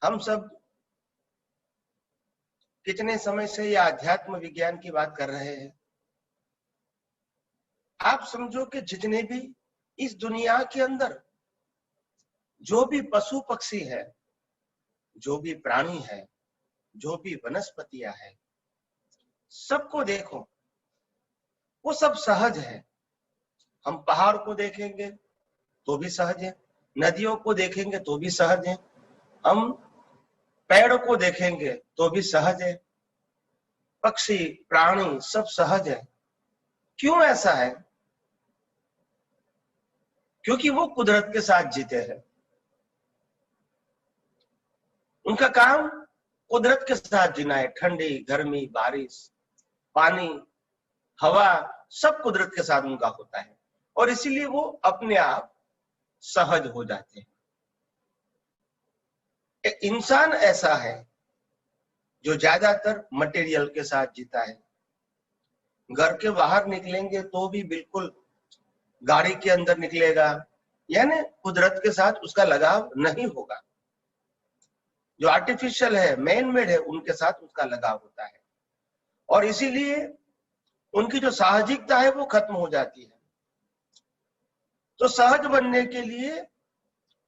हम सब कितने समय से ये अध्यात्म विज्ञान की बात कर रहे हैं। आप समझो कि जितने भी इस दुनिया के अंदर जो भी पशु पक्षी है, जो भी प्राणी है, जो भी वनस्पतियां है, सबको देखो, वो सब सहज है। हम पहाड़ को देखेंगे तो भी सहज है, नदियों को देखेंगे तो भी सहज है, हम पेड़ को देखेंगे तो भी सहज है, पक्षी प्राणी सब सहज है। क्यों ऐसा है? क्योंकि वो कुदरत के साथ जीते हैं। उनका काम कुदरत के साथ जीना है। ठंडी, गर्मी, बारिश, पानी, हवा सब कुदरत के साथ उनका होता है और इसीलिए वो अपने आप सहज हो जाते हैं। एक इंसान ऐसा है जो ज्यादातर मटेरियल के साथ जीता है। घर के बाहर निकलेंगे तो भी बिल्कुल गाड़ी के अंदर निकलेगा, यानी कुदरत के साथ उसका लगाव नहीं होगा। जो आर्टिफिशियल है, मैन मेड है, उनके साथ उसका लगाव होता है और इसीलिए उनकी जो साहजिकता है वो खत्म हो जाती है। तो सहज बनने के लिए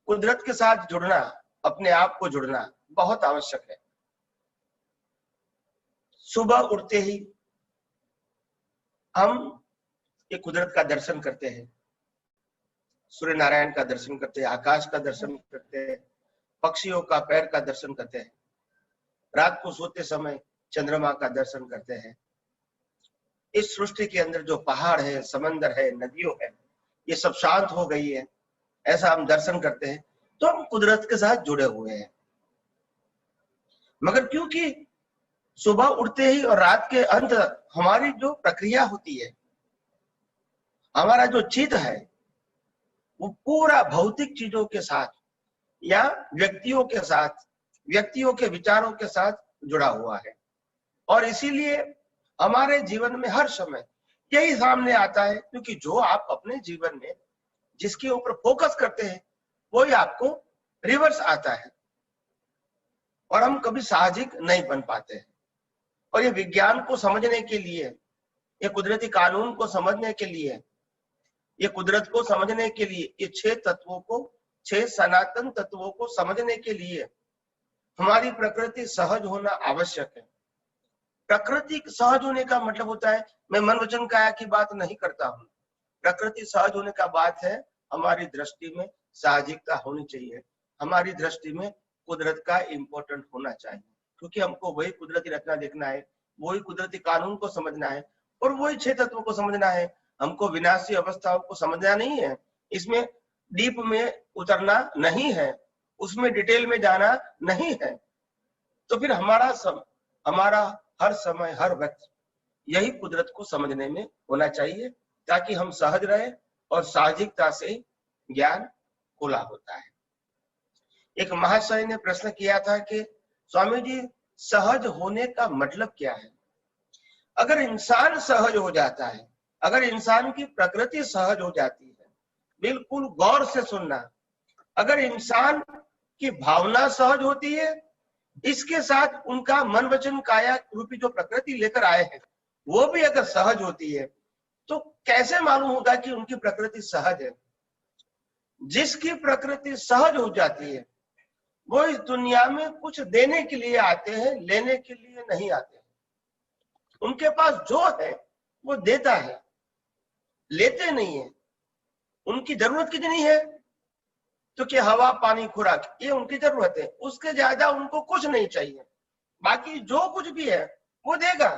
कुदरत के साथ जुड़ना, अपने आप को जुड़ना बहुत आवश्यक है। सुबह उठते ही हम ये कुदरत का दर्शन करते हैं, सूर्य नारायण का दर्शन करते हैं, आकाश का दर्शन करते हैं, पक्षियों का पैर का दर्शन करते हैं, रात को सोते समय चंद्रमा का दर्शन करते हैं। इस सृष्टि के अंदर जो पहाड़ है, समंदर है, नदियों है, ये सब शांत हो गई है, ऐसा हम दर्शन करते हैं तो हम कुदरत के साथ जुड़े हुए हैं। मगर क्योंकि सुबह उठते ही और रात के अंत हमारी जो प्रक्रिया होती है, हमारा जो चित्त है वो पूरा भौतिक चीजों के साथ या व्यक्तियों के साथ, व्यक्तियों के विचारों के साथ जुड़ा हुआ है और इसीलिए हमारे जीवन में हर समय यही सामने आता है। क्योंकि जो आप अपने जीवन में जिसके ऊपर फोकस करते हैं वही आपको रिवर्स आता है और हम कभी साहजिक नहीं बन पाते हैं। और ये विज्ञान को समझने के लिए, ये कुदरती कानून को समझने के लिए, ये कुदरत को समझने के लिए, ये 6 तत्वों को, 6 सनातन तत्वों को समझने के लिए हमारी प्रकृति सहज होना आवश्यक है। प्रकृति सहज होने का मतलब होता है, मैं मन वचन काया की बात नहीं करता हूं। प्रकृति सहज होने का बात है हमारी दृष्टि में साहजिकता होनी चाहिए, हमारी दृष्टि में कुदरत का इंपॉर्टेंट होना चाहिए। क्योंकि हमको वही कुदरती रचना देखना है, वही कुदरती कानून को समझना है और वही 6 तत्वों को समझना है। हमको विनाशी अवस्थाओं को समझना नहीं है, इसमें डीप में उतरना नहीं है, उसमें डिटेल में जाना नहीं है। तो फिर हमारा हर समय, हर वक्त यही कुदरत को समझने में होना चाहिए ताकि हम सहज रहे और साहजिकता से ज्ञान खुला होता है। एक महाशय ने प्रश्न किया था कि स्वामी जी, सहज होने का मतलब क्या है? अगर इंसान सहज हो जाता है, अगर इंसान की प्रकृति सहज हो जाती है, बिल्कुल गौर से सुनना, अगर इंसान की भावना सहज होती है, इसके साथ उनका मन वचन काया रूपी जो प्रकृति लेकर आए हैं वो भी अगर सहज होती है, तो कैसे मालूम होगा कि उनकी प्रकृति सहज है? जिसकी प्रकृति सहज हो जाती है वो इस दुनिया में कुछ देने के लिए आते हैं, लेने के लिए नहीं आते हैं। उनके पास जो है वो देता है, लेते नहीं है। उनकी जरूरत कितनी है? तो कि हवा, पानी, खुराक, ये उनकी जरूरत है, उसके ज्यादा उनको कुछ नहीं चाहिए। बाकी जो कुछ भी है वो देगा।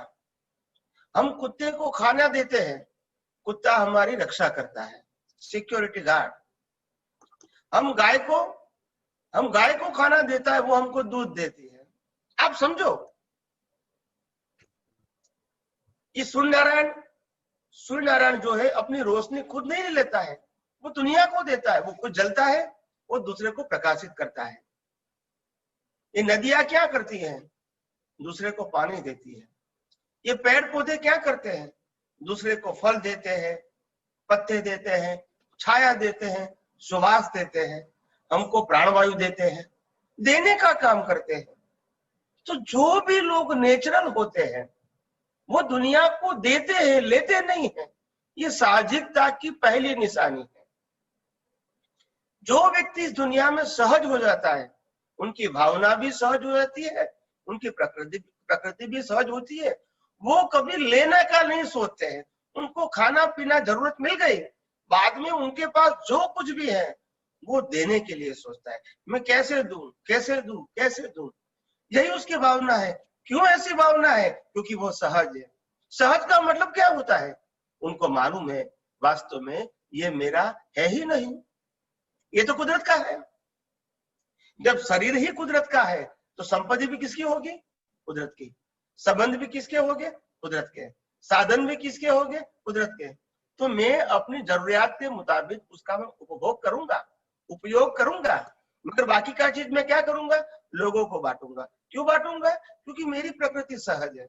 हम कुत्ते को खाना देते हैं, कुत्ता हमारी रक्षा करता है, सिक्योरिटी गार्ड। हम गाय को खाना देता है, वो हमको दूध देती है। आप समझो, ये सूर्य नारायण जो है अपनी रोशनी खुद नहीं लेता है, वो दुनिया को देता है। वो खुद जलता है, वो दूसरे को प्रकाशित करता है। ये नदियां क्या करती हैं? दूसरे को पानी देती है। ये पेड़ पौधे क्या करते हैं? दूसरे को फल देते हैं, पत्ते देते हैं, छाया देते हैं, सुवास देते हैं, हमको प्राणवायु देते हैं। देने का काम करते हैं। तो जो भी लोग नेचुरल होते हैं वो दुनिया को देते हैं, लेते नहीं है। ये साहजिकता की पहली निशानी है। जो व्यक्ति इस दुनिया में सहज हो जाता है, उनकी भावना भी सहज हो जाती है, उनकी प्रकृति भी सहज होती है। वो कभी लेने का नहीं सोचते हैं। उनको खाना पीना जरूरत मिल गई, बाद में उनके पास जो कुछ भी है वो देने के लिए सोचता है। मैं कैसे दूं, कैसे दूं, कैसे दूं, यही उसकी भावना है। क्यों ऐसी भावना है? क्योंकि वो सहज है। सहज का मतलब क्या होता है? उनको मालूम है वास्तव में ये मेरा है ही नहीं, ये तो कुदरत का है। जब शरीर ही कुदरत का है तो संपत्ति भी किसकी होगी? कुदरत की। संबंध भी किसके होंगे? कुदरत के। साधन भी किसके होंगे? कुदरत के। तो मैं अपनी जरूरियात के मुताबिक उसका मैं उपभोग करूंगा, उपयोग करूंगा, मगर बाकी का चीज मैं क्या करूंगा? लोगों को बांटूंगा। क्यों बांटूंगा? क्योंकि मेरी प्रकृति सहज है।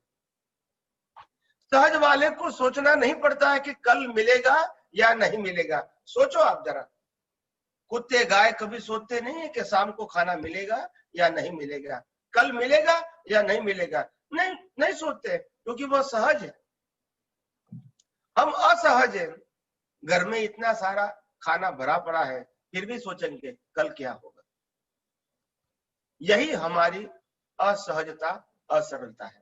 सहज वाले को सोचना नहीं पड़ता है कि कल मिलेगा या नहीं मिलेगा। सोचो आप जरा, कुत्ते गाय कभी सोचते नहीं है कि शाम को खाना मिलेगा या नहीं मिलेगा, कल मिलेगा या नहीं मिलेगा। नहीं, नहीं सोचते, क्योंकि वो सहज है। हम असहज है। घर में इतना सारा खाना भरा पड़ा है, फिर भी सोचेंगे कल क्या होगा। यही हमारी असहजता, असरलता है।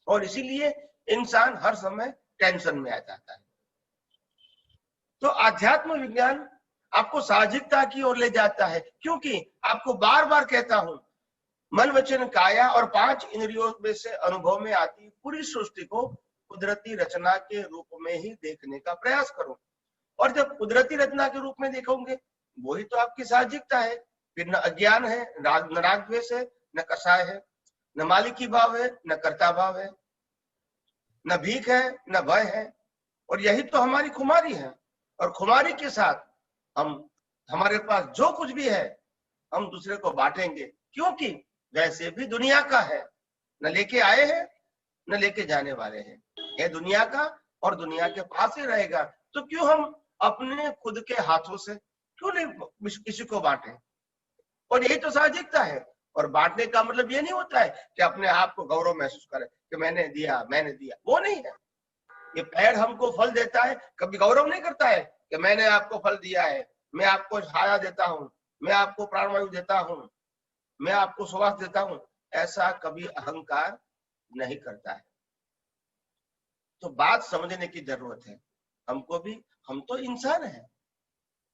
और इसीलिए इंसान हर समय टेंशन में आ जाता है। तो आध्यात्म विज्ञान आपको साहजिकता की ओर ले जाता है, क्योंकि आपको बार बार कहता हूं, मन वचन काया और 5 इंद्रियों में से अनुभव में आती पूरी सृष्टि को कुदरती रचना के रूप में ही देखने का प्रयास करो। और जब कुदरती रचना के रूप में देखोगे, वही तो आपकी साहजिकता है। फिर न अज्ञान है, न राग द्वेष है, न कषाय है, न मालिकी भाव है, न कर्ता भाव है, न भीख है, न भय है। और यही तो हमारी खुमारी है। और खुमारी के साथ हमारे पास जो कुछ भी है हम दूसरे को बांटेंगे, क्योंकि वैसे भी दुनिया का है। न लेके आए हैं, न लेके जाने वाले हैं। ये दुनिया का और दुनिया के पास ही रहेगा। तो क्यों हम अपने खुद के हाथों से क्यों नहीं किसी को बांटे? और यही तो साहजिकता है। और बांटने का मतलब ये नहीं होता है कि अपने आप को गौरव महसूस करे कि मैंने दिया, मैंने दिया। वो नहीं है। ये पेड़ हमको फल देता है, कभी गौरव नहीं करता है कि मैंने आपको फल दिया है, मैं आपको छाया देता हूं, मैं आपको प्राणवायु देता हूं, मैं आपको श्वास देता हूं। ऐसा कभी अहंकार नहीं करता है। तो बात समझने की जरूरत है हमको भी। हम तो इंसान है,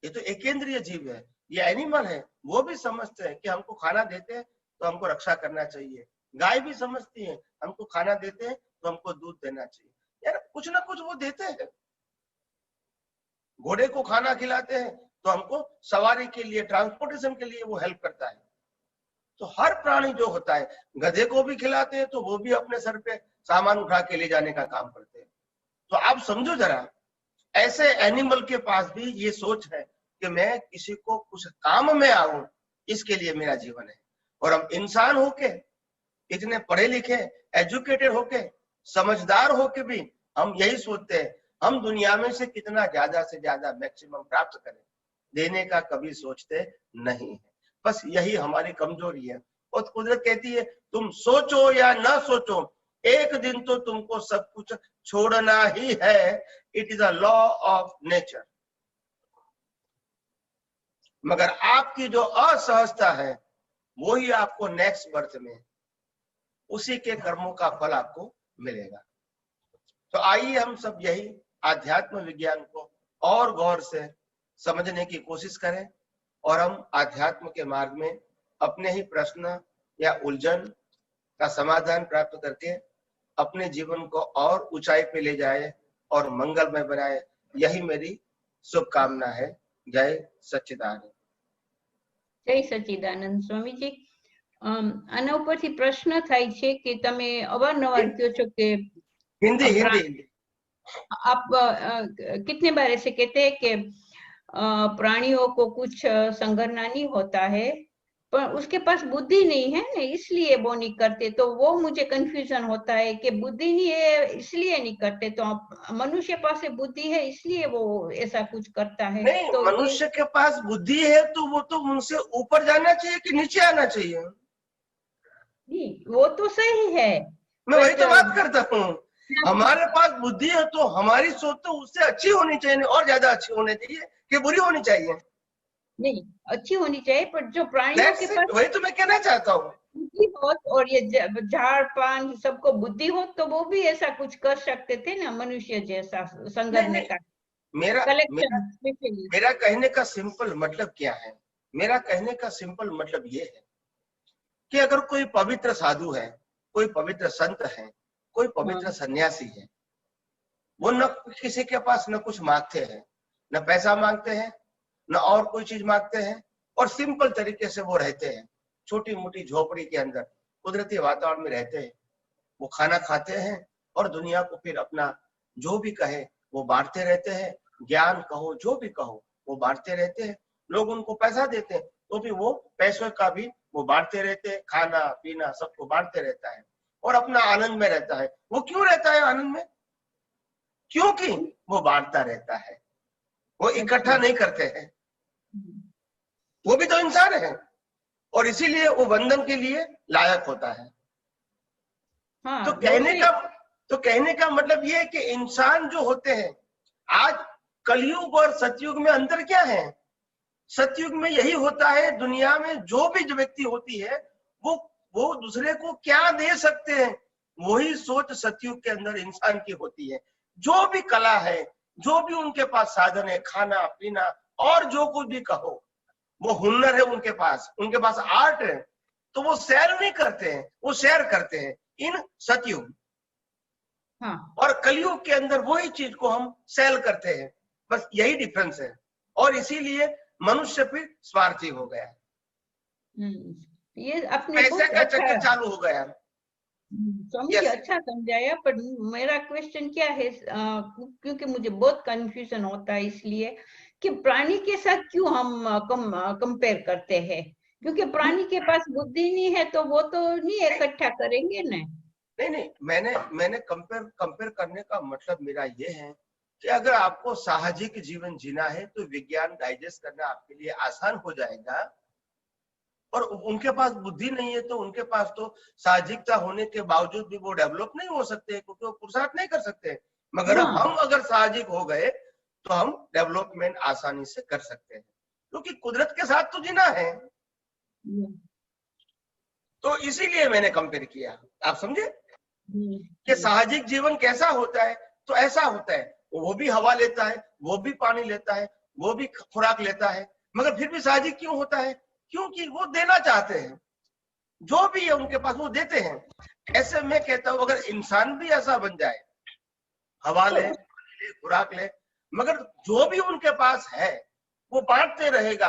ये तो एकेंद्रीय जीव है, ये एनिमल है। वो भी समझते हैं कि हमको खाना देते हैं तो हमको रक्षा करना चाहिए। गाय भी समझती है हमको खाना देते हैं तो हमको दूध देना चाहिए। यार कुछ ना कुछ वो देते हैं। घोड़े को खाना खिलाते हैं तो हमको सवारी के लिए, ट्रांसपोर्टेशन के लिए वो हेल्प करता है। तो हर प्राणी जो होता है, गधे को भी खिलाते हैं तो वो भी अपने सर पे सामान उठा के ले जाने का काम करते हैं। तो आप समझो जरा, ऐसे एनिमल के पास भी ये सोच है कि मैं किसी को कुछ काम में आऊं, इसके लिए मेरा जीवन है। और हम इंसान होके, इतने पढ़े लिखे, एजुकेटेड होके, समझदार होके भी हम यही सोचते हैं हम दुनिया में से कितना ज्यादा से ज्यादा मैक्सिमम प्राप्त करें। देने का कभी सोचते नहीं है। बस यही हमारी कमजोरी है। और कुदरत कहती है तुम सोचो या ना सोचो, एक दिन तो तुमको सब कुछ छोड़ना ही है। It is a law of nature. मगर आपकी जो असहजता है वो ही आपको नेक्स्ट बर्थ में उसी के कर्मों का फल आपको मिलेगा। तो आइए हम सब यही आध्यात्म विज्ञान को और गौर से समझने की कोशिश करें और हम आध्यात्म के मार्ग में अपने ही प्रश्न या उलझन का समाधान प्राप्त करके अपने जीवन को और ऊंचाई पे ले जाए और मंगलमय बनाए। यही मेरी शुभकामना है। जय सच्चिदानंद। जय सच्चिदानंद। स्वामीजी, આના ઉપરથી પ્રશ્ન થાય છે કે તમે અવારનવાર કહો છો કે हिंदी हिंदी आप कितने बार ऐसे कहते हैं कि प्राणियों को कुछ संगरना नहीं होता है, पर उसके पास बुद्धि नहीं है ना, इसलिए वो नहीं करते। तो वो मुझे कंफ्यूजन होता है कि बुद्धि नहीं है इसलिए नहीं करते, तो मनुष्य पास बुद्धि है इसलिए वो ऐसा कुछ करता है। नहीं, तो मनुष्य के पास बुद्धि है तो वो तो उनसे ऊपर जाना चाहिए कि नीचे आना चाहिए? नहीं, वो तो सही है, मैं वही तो बात बट करता हूँ। हमारे पास बुद्धि है तो हमारी सोच तो उससे अच्छी होनी चाहिए और ज्यादा अच्छी होनी चाहिए कि बुरी होनी चाहिए? नहीं, अच्छी होनी चाहिए, पर जो प्राणियों के पास वही तो मैं कहना चाहता हूँ। बुद्धि हो और ये झाड़ पान सबको बुद्धि हो तो वो भी ऐसा कुछ कर सकते थे ना, मनुष्य जैसा नहीं संगरने नहीं, का मेरा मेरा कलेक्शन स्पेशली। मेरा कहने का सिंपल मतलब क्या है? मेरा कहने का सिंपल मतलब ये है कि अगर कोई पवित्र साधु है, कोई पवित्र संत है, कोई पवित्र सन्यासी है, वो न किसी के पास न कुछ मांगते हैं, न पैसा मांगते हैं, न और कोई चीज मांगते हैं, और सिंपल तरीके से वो रहते हैं, छोटी मोटी झोपड़ी के अंदर कुदरती वातावरण में रहते हैं। वो खाना खाते हैं और दुनिया को फिर अपना जो भी कहे वो बांटते रहते हैं। ज्ञान कहो, जो भी कहो, वो बांटते रहते हैं। लोग उनको पैसा देते हैं तो भी वो पैसों का भी वो बांटते रहते हैं, खाना पीना सबको बांटते रहता है और अपना आनंद में रहता है। वो क्यों रहता है आनंद में? क्योंकि वो बांटता रहता है, वो इकट्ठा नहीं करते हैं। वो भी तो इंसान है और इसीलिए वो बंधन के लिए लायक होता है। हाँ, तो कहने का मतलब ये है कि इंसान जो होते हैं, आज कलयुग और सतयुग में अंतर क्या है? सतयुग में यही होता है, दुनिया में जो भी व्यक्ति होती है वो दूसरे को क्या दे सकते हैं, वही सोच सतयुग के अंदर इंसान की होती है। जो भी कला है, जो भी उनके पास साधन है, खाना पीना और जो कुछ भी कहो, वो हुनर है उनके पास आर्ट है, तो वो शेयर नहीं करते हैं, वो शेयर करते हैं इन सतयुग। हाँ, और कलयुग के अंदर वही चीज को हम सेल करते हैं, बस यही डिफरेंस है। और इसीलिए मनुष्य फिर स्वार्थी हो गया, ये अपने पैसे बहुत का अच्छा चक्कर चालू हो गया। स्वामी जी अच्छा समझाया, पर मेरा क्वेश्चन क्या है, क्योंकि मुझे बहुत कंफ्यूजन होता है इसलिए कि प्राणी के साथ क्यों हम कंपेयर करते हैं, क्योंकि प्राणी के पास बुद्धि नहीं है तो वो तो नहीं इकट्ठा करेंगे ना। नहीं, मैंने कंपेयर करने का मतलब मेरा ये है कि अगर आपको साहजिक जीवन जीना है तो विज्ञान डाइजेस्ट करना आपके लिए आसान हो जाएगा। और उनके पास बुद्धि नहीं है तो उनके पास तो साहजिकता होने के बावजूद भी वो डेवलप नहीं हो सकते, क्योंकि वो पुरुषार्थ नहीं कर सकते। मगर हम अगर साहजिक हो गए तो हम डेवलपमेंट आसानी से कर सकते हैं, क्योंकि कुदरत के साथ तो जीना है। तो इसीलिए मैंने कंपेयर किया, आप समझे कि साहजिक जीवन कैसा होता है? तो ऐसा होता है, वो भी हवा लेता है, वो भी पानी लेता है, वो भी खुराक लेता है, मगर फिर भी साहजिक क्यों होता है? क्योंकि वो देना चाहते हैं, जो भी है उनके पास वो देते हैं। ऐसे मैं कहता हूं अगर इंसान भी ऐसा बन जाए, हवा ले, खुराक ले, मगर जो भी उनके पास है वो बांटते रहेगा,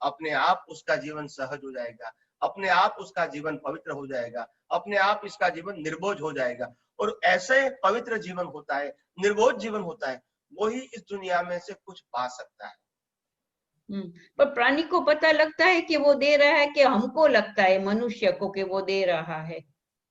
अपने आप उसका जीवन सहज हो जाएगा, अपने आप उसका जीवन पवित्र हो जाएगा, अपने आप इसका जीवन निर्बोझ हो जाएगा। और ऐसे पवित्र जीवन होता है, निर्बोझ जीवन होता है, वही इस दुनिया में से कुछ पा सकता है। पर प्राणी को पता लगता है कि वो दे रहा है, कि हमको लगता है मनुष्य को कि वो दे रहा है?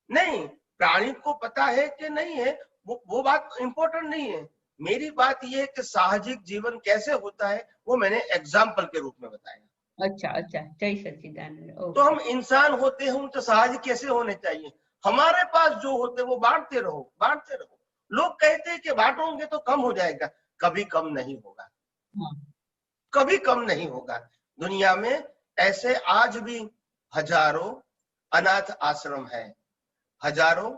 नहीं, प्राणी को पता है कि नहीं है, वो बात इंपॉर्टेंट नहीं है। मेरी बात ये है कि साहजिक जीवन कैसे होता है वो मैंने एग्जाम्पल के रूप में बताया। अच्छा, जय सच्चिदानंद। तो हम इंसान होते हैं तो साहजिक कैसे होने चाहिए? हमारे पास जो होते हैं वो बांटते रहो। लोग कहते हैं कि बांटोगे तो कम हो जाएगा, कभी कम नहीं होगा, कभी कम नहीं होगा। दुनिया में ऐसे आज भी हजारों अनाथ आश्रम है, हजारों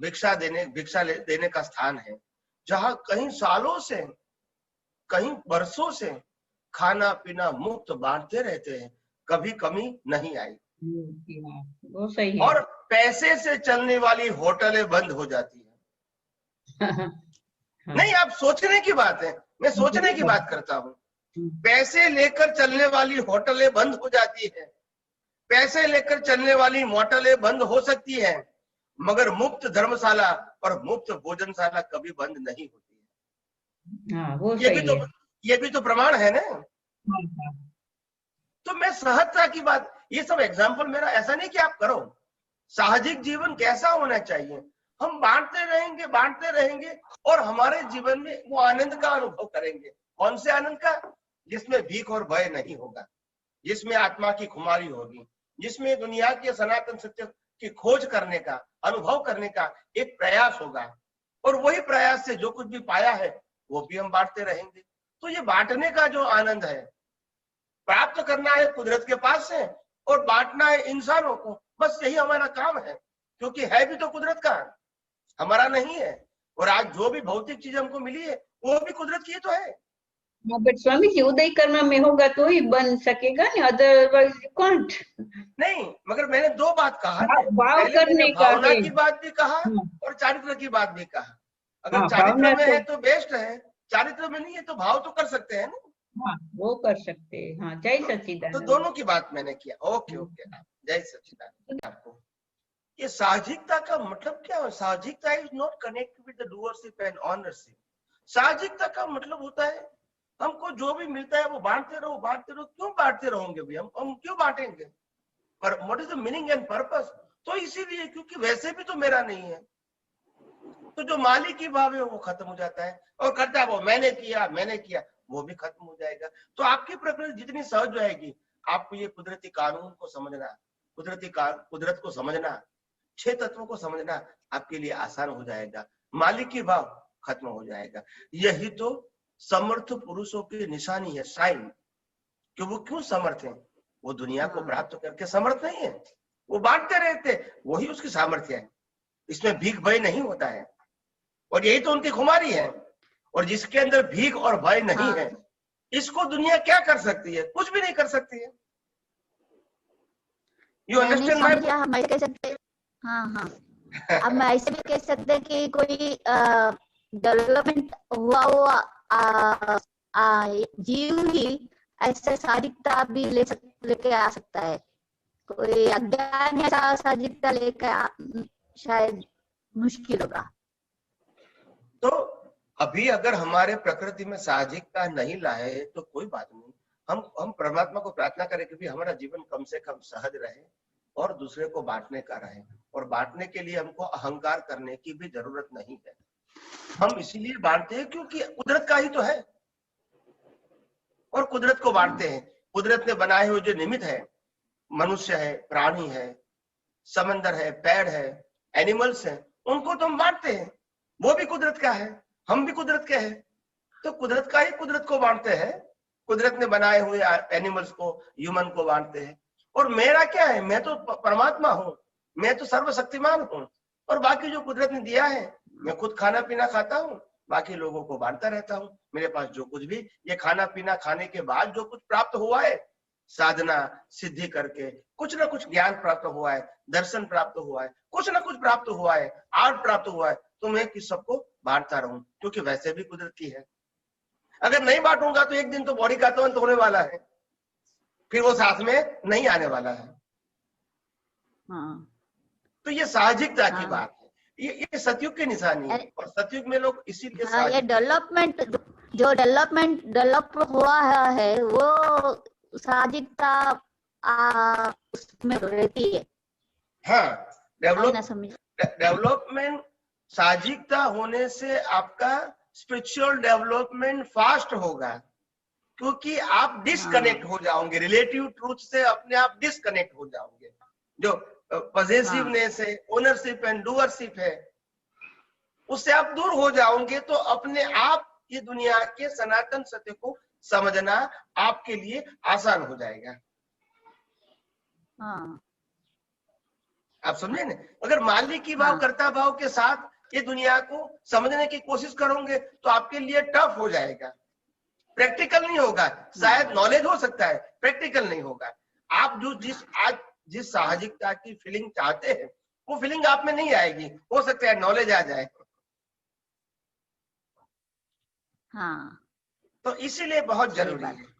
भिक्षा देने का स्थान है, जहां कई सालों से, कई वर्षों से खाना पीना मुफ्त बांटते रहते हैं, कभी कमी नहीं आई। वो सही है। और पैसे से चलने वाली होटलें बंद हो जाती है। नहीं, आप सोचने की बात है, मैं सोचने की बात करता हूँ। पैसे लेकर चलने वाली होटलें बंद हो जाती है, पैसे लेकर चलने वाली मोटलें बंद हो सकती है, मगर मुफ्त धर्मशाला और मुफ्त भोजनशाला कभी बंद नहीं होती है। हाँ, वो सही है। ये भी तो प्रमाण है ना। तो मैं सहजता की बात, ये सब एग्जाम्पल मेरा ऐसा नहीं कि आप करो। साहजिक जीवन कैसा होना चाहिए, हम बांटते रहेंगे और हमारे जीवन में वो आनंद का अनुभव करेंगे। कौन से आनंद का? जिसमें भीख और भय नहीं होगा, जिसमें आत्मा की खुमारी होगी, जिसमें दुनिया के सनातन सत्य की खोज करने का, अनुभव करने का एक प्रयास होगा, और वही प्रयास से जो कुछ भी पाया है वो भी हम बांटते रहेंगे। तो ये बांटने का जो आनंद है, प्राप्त करना है कुदरत के पास से और बांटना है इंसानों को, बस यही हमारा काम है, क्योंकि है भी तो कुदरत का, हमारा नहीं है। और आज जो भी भौतिक चीज हमको मिली है वो भी कुदरत की तो है। बट स्वामी जी, उदय कर्म में होगा तो ही बन सकेगा ना, अदरवाइज यू कांट। नहीं, मगर मैंने दो बात कहा, भाव करने का भावना की बात भी कहा और चारित्र की बात भी कहा। अगर चारित्र में है तो बेस्ट है, चारित्र में नहीं है तो भाव तो कर सकते हैं ना। हाँ, वो कर सकते हैं। हाँ, जय सच्चिदानंद। तो दोनों की बात मैंने किया। ओके ओके, जय सच्चिदानंद। आपको ये साहजिकता का मतलब क्या है? साहजिकता is not connected with the doership and ownership. साहजिकता का मतलब होता है हमको जो भी मिलता है वो बांटते रहो। क्यों बांटते रहोगे भाई? हम क्यों बांटेंगे? पर what is the meaning and purpose? तो इसीलिए क्योंकि वैसे भी तो मेरा नहीं है, तो जो मालिक की भाव है वो खत्म हो जाता है, और करता है वो मैंने किया वो भी खत्म हो जाएगा। तो आपकी प्रकृति जितनी सहज जाएगी, आपको ये कुदरती कानून को समझना, कुदरत को समझना, 6 तत्वों को समझना आपके लिए आसान हो जाएगा। मालिक की भाव खत्म हो जाएगा। यही तो समर्थ पुरुषों की निशानी है, साइन, कि वो क्यों समर्थ है। वो दुनिया को प्राप्त करके समर्थ नहीं है, वो बांटते रहते, वही उसकी सामर्थ्य है। इसमें भीख भय नहीं होता है, और यही तो उनकी खुमारी है। और जिसके अंदर भीख और भय नहीं है, इसको दुनिया क्या कर सकती है? कुछ भी नहीं कर सकती है। You understand my? हम ऐसे कह सकते, हाँ अब मैं ऐसे भी कह सकते कि कोई डेवलपमेंट हुआ जीव ही ऐसे साहजिकता भी लेके आ सकता है। कोई अज्ञान ऐसा साहजिकता लेकर शायद मुश्किल होगा। तो अभी अगर हमारे प्रकृति में साहजिकता नहीं लाए तो कोई बात नहीं, हम परमात्मा को प्रार्थना करें कि भी हमारा जीवन कम से कम सहज रहे और दूसरे को बांटने का रहे। और बांटने के लिए हमको अहंकार करने की भी जरूरत नहीं है। हम इसीलिए बांटते हैं क्योंकि कुदरत का ही तो है, और कुदरत को बांटते हैं। कुदरत ने बनाए हुए जो निमित्त है, मनुष्य है, प्राणी है, समंदर है, पेड़ है, एनिमल्स है, उनको तो हम बांटते हैं। वो भी कुदरत का है, हम भी कुदरत के हैं। तो कुदरत का ही कुदरत को बांटते हैं। कुदरत ने बनाए हुए एनिमल्स को, ह्यूमन को बांटते हैं। और मेरा क्या है? मैं तो परमात्मा हूँ, मैं तो सर्वशक्तिमान हूँ, और बाकी जो कुदरत ने दिया है, मैं खुद खाना पीना खाता हूँ, बाकी लोगों को बांटता रहता हूँ। मेरे पास जो कुछ भी ये खाना पीना खाने के बाद जो कुछ प्राप्त हुआ है, साधना सिद्धि करके कुछ ना कुछ ज्ञान प्राप्त हुआ है, दर्शन प्राप्त हुआ है, कुछ ना कुछ प्राप्त हुआ है, आर्ट प्राप्त हुआ है, तो मैं किस सबको बांटता रहूं, क्योंकि वैसे भी कुदरत की है। अगर नहीं बांटूंगा तो एक दिन तो बॉडी का तो अंत होने वाला है, फिर वो साथ में नहीं आने वाला है। तो ये साहजिकता की बात है, ये सतयुग की निशानी है। और सतयुग में लोग इसीलिए ये डेवलप हुआ है वो साहजिकता उसमें रहती है। हाँ, डेवलपमेंट साहजिकता होने से आपका स्पिरिचुअल डेवलपमेंट फास्ट होगा, क्योंकि आप डिस्कनेक्ट हो जाओगे रिलेटिव ट्रूथ से, अपने आप डिस्कनेक्ट हो जाओगे। जो पॉजेसिवनेस है, ओनरशिप एंड डूअरशिप है, उससे आप दूर हो जाओगे, तो अपने आप ये दुनिया के सनातन सत्य को समझना आपके लिए आसान हो जाएगा। आप समझे ना? अगर मालिक की भाव, कर्ता भाव के साथ ये दुनिया को समझने की कोशिश करोगे तो आपके लिए टफ हो जाएगा, प्रैक्टिकल नहीं होगा। शायद नॉलेज हो सकता है, प्रैक्टिकल नहीं होगा। आप जो आज जिस साहजिकता की फीलिंग चाहते हैं, वो फीलिंग आप में नहीं आएगी। हो सकता है नॉलेज आ जाए। तो इसीलिए बहुत जरूरी है